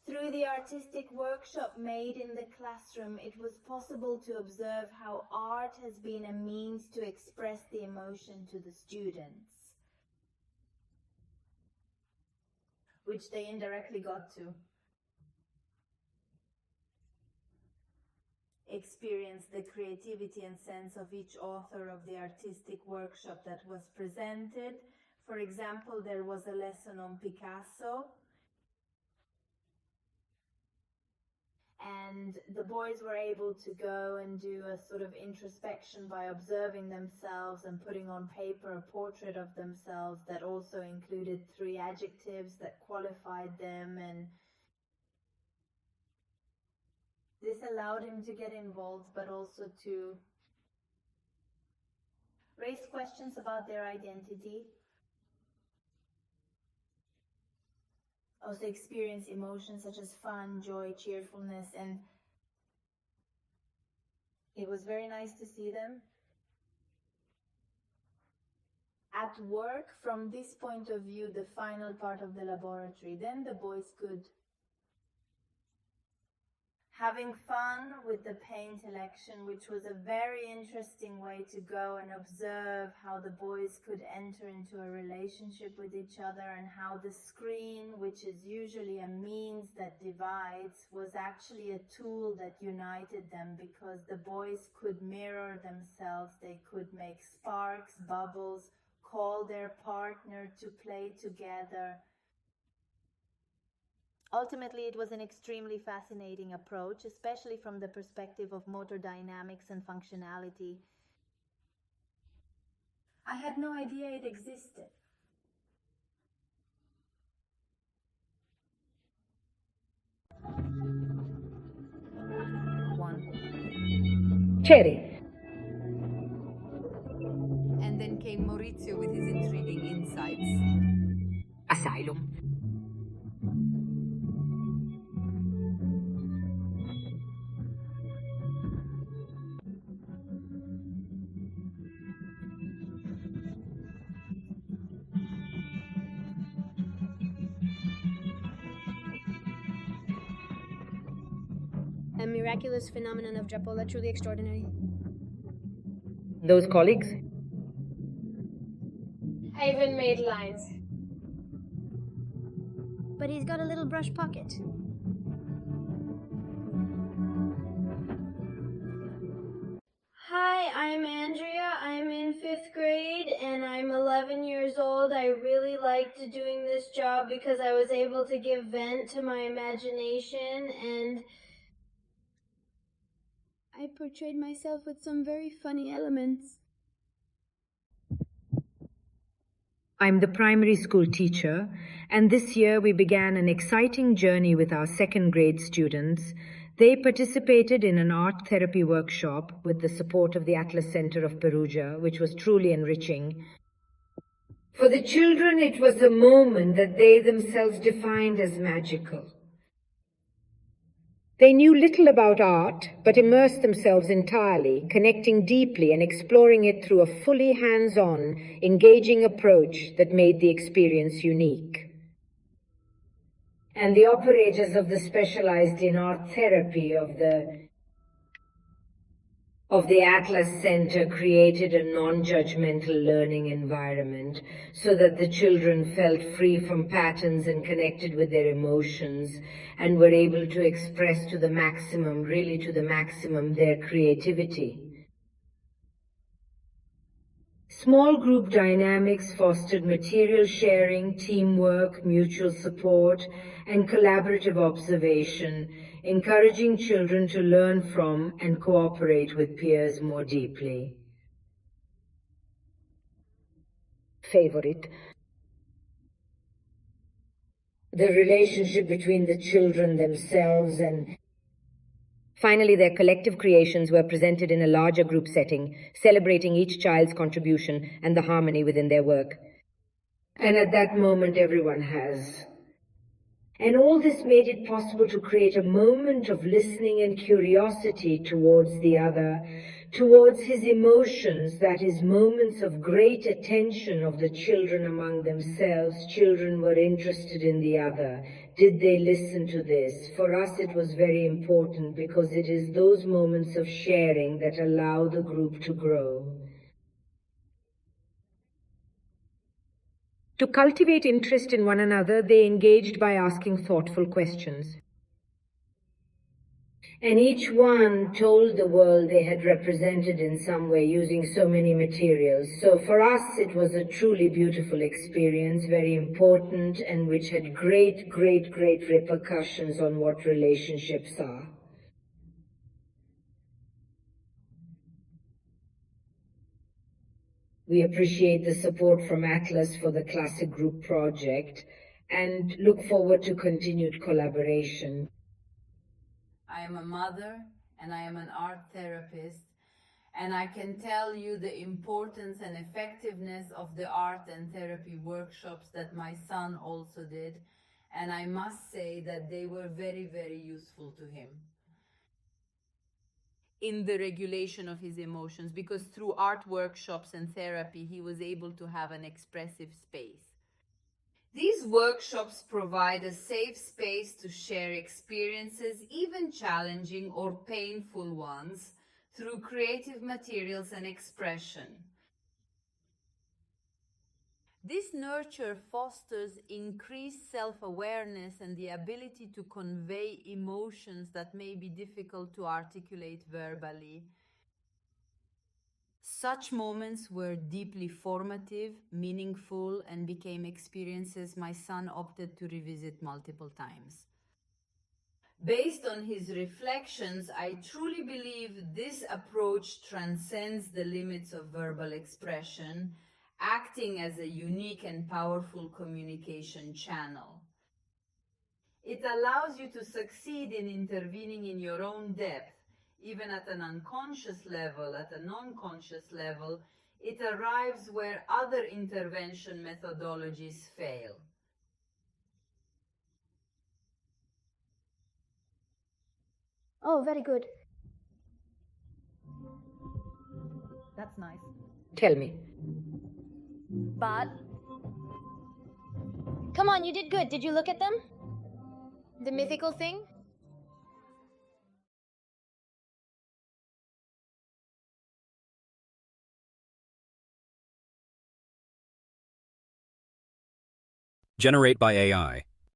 Through the artistic workshop made in the classroom, it was possible to observe how art has been a means to express the emotion to the students, which they indirectly got to experience the creativity and sense of each author of the artistic workshop that was presented. For example, there was a lesson on Picasso, and the boys were able to go and do a sort of introspection by observing themselves and putting on paper a portrait of themselves that also included 3 adjectives that qualified them, and this allowed him to get involved, but also to raise questions about their identity, also experience emotions such as fun, joy, cheerfulness, and it was very nice to see them at work from this point of view, the final part of the laboratory. Then the boys could, having fun with the paint election, which was a very interesting way to go and observe how the boys could enter into a relationship with each other, and how the screen, which is usually a means that divides, was actually a tool that united them, because the boys could mirror themselves, they could make sparks, bubbles, call their partner to play together. Ultimately, it was an extremely fascinating approach, especially from the perspective of motor dynamics and functionality. I had no idea it existed. Cherry. And then came Maurizio with his intriguing insights. Asylum. A miraculous phenomenon of Drappola, truly extraordinary. Those colleagues? I even made lines. But he's got a little brush pocket. Hi, I'm Andrea. I'm in 5th grade and I'm 11 years old. I really liked doing this job because I was able to give vent to my imagination, and I portrayed myself with some very funny elements. I'm the primary school teacher, and this year we began an exciting journey with our 2nd grade students. They participated in an art therapy workshop with the support of the Atlas Center of Perugia, which was truly enriching. For the children, it was a moment that they themselves defined as magical. They knew little about art, but immersed themselves entirely, connecting deeply and exploring it through a fully hands-on, engaging approach that made the experience unique. And the operators of the specialized in art therapy of the Atlas Center created a non-judgmental learning environment so that the children felt free from patterns and connected with their emotions and were able to express to the maximum, really to the maximum, their creativity. Small group dynamics fostered material sharing, teamwork, mutual support, and collaborative observation, encouraging children to learn from and cooperate with peers more deeply. Favorite. The relationship between the children themselves and finally, their collective creations were presented in a larger group setting, celebrating each child's contribution and the harmony within their work. And at that moment, everyone has. And all this made it possible to create a moment of listening and curiosity towards the other, towards his emotions, that is, moments of great attention of the children among themselves. Children were interested in the other. Did they listen to this? For us it was very important because it is those moments of sharing that allow the group to grow. To cultivate interest in one another, they engaged by asking thoughtful questions. And each one told the world they had represented in some way using so many materials. So for us it was a truly beautiful experience, very important, and which had great repercussions on what relationships are. We appreciate the support from Atlas for the Classic Group project and look forward to continued collaboration. I am a mother and I am an art therapist, and I can tell you the importance and effectiveness of the art and therapy workshops that my son also did, and I must say that they were very useful to him in the regulation of his emotions, because through art workshops and therapy he was able to have an expressive space. These workshops provide a safe space to share experiences, even challenging or painful ones, through creative materials and expression. This nurture fosters increased self-awareness and the ability to convey emotions that may be difficult to articulate verbally. Such moments were deeply formative, meaningful, and became experiences my son opted to revisit multiple times. Based on his reflections, I truly believe this approach transcends the limits of verbal expression, acting as a unique and powerful communication channel. It allows you to succeed in intervening in your own depth, even at an unconscious level, at a non-conscious level. It arrives where other intervention methodologies fail. Oh, very good. That's nice. Tell me. But come on, you did good. Did you look at them? The mythical thing? Generate by AI.